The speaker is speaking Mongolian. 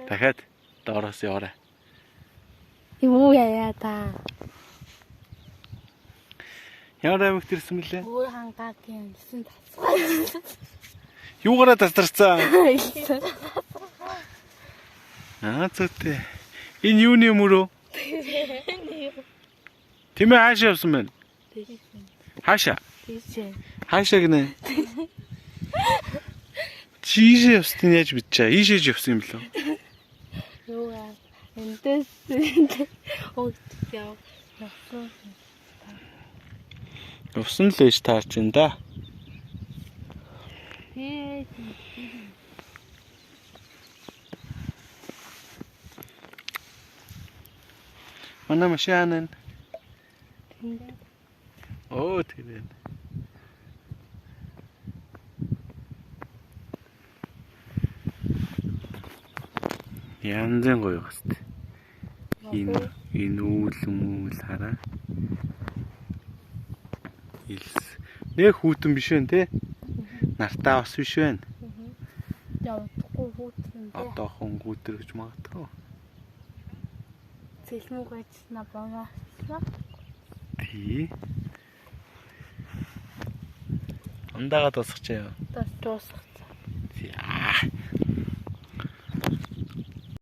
Дахиад доороос яваарай. Юу яа та. Ямар аймагт ирсэн мөлий? Өөр хангаагийн 9 тасгай. Юугаараа тасдарсан? Зүйтэй. Энэ юуны мөрөө? Тэмээ хаашаа явсан бэ? Хаашаа? Хаашаа гинэ? Чийшээ явсан яаж мэдчихэ? Ийшээж явсан юм болов? Юугаа энтэс яв. Явсан л ээж таарч байна да. Манай машин. Оо тийм. Янзын гоё хэвчээ. Энэ үйл хараа. Нэг хүүтэн биш вэ те? Нартаа бас биш вэ? Явахгүй хүүтэн. Одоохон хүүтэр гэж магадгүй. Цэлмүүгэж набага. Тий. Андаага тусах чаа. Тусах. Яа.